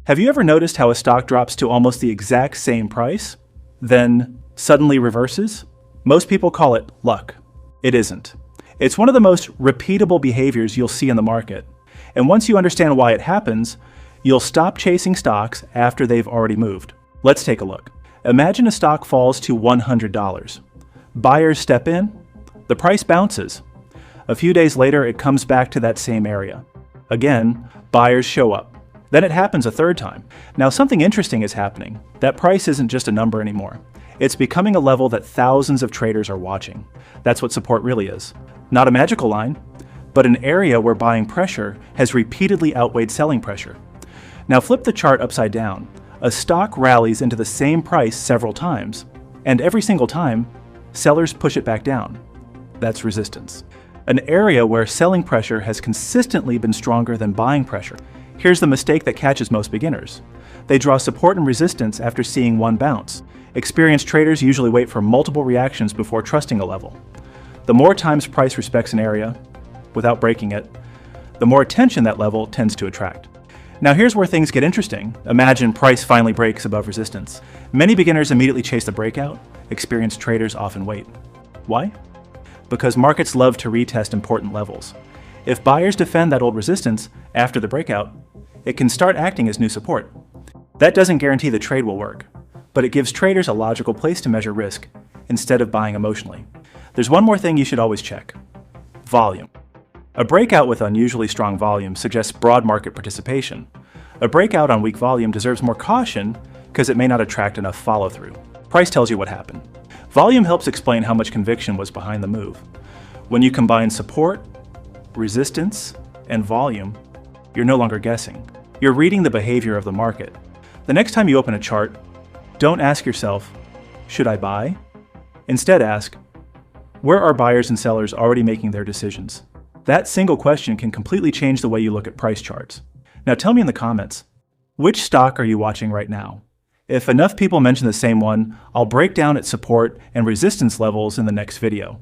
Have you ever noticed how a stock drops to almost the exact same price, then suddenly reverses? Most people call it luck. It isn't. It's one of the most repeatable behaviors you'll see in the market. And once you understand why it happens, you'll stop chasing stocks after they've already moved. Let's take a look. Imagine a stock falls to $100. Buyers step in, the price bounces. A few days later, it comes back to that same area. Again, buyers show up. Then it happens a third time. Now something interesting is happening. That price isn't just a number anymore. It's becoming a level that thousands of traders are watching. That's what support really is. Not a magical line, but an area where buying pressure has repeatedly outweighed selling pressure. Now flip the chart upside down. A stock rallies into the same price several times, and every single time, sellers push it back down. That's resistance. An area where selling pressure has consistently been stronger than buying pressure. Here's the mistake that catches most beginners. They draw support and resistance after seeing one bounce. Experienced traders usually wait for multiple reactions before trusting a level. The more times price respects an area, without breaking it, the more attention that level tends to attract. Now here's where things get interesting. Imagine price finally breaks above resistance. Many beginners immediately chase the breakout. Experienced traders often wait. Why? Because markets love to retest important levels. If buyers defend that old resistance after the breakout, it can start acting as new support. That doesn't guarantee the trade will work, but it gives traders a logical place to measure risk instead of buying emotionally. There's one more thing you should always check: volume. A breakout with unusually strong volume suggests broad market participation. A breakout on weak volume deserves more caution because it may not attract enough follow-through. Price tells you what happened. Volume helps explain how much conviction was behind the move. When you combine support, resistance, and volume, you're no longer guessing. You're reading the behavior of the market. The next time you open a chart, don't ask yourself, should I buy? Instead ask, where are buyers and sellers already making their decisions? That single question can completely change the way you look at price charts. Now tell me in the comments, which stock are you watching right now? If enough people mention the same one, I'll break down its support and resistance levels in the next video.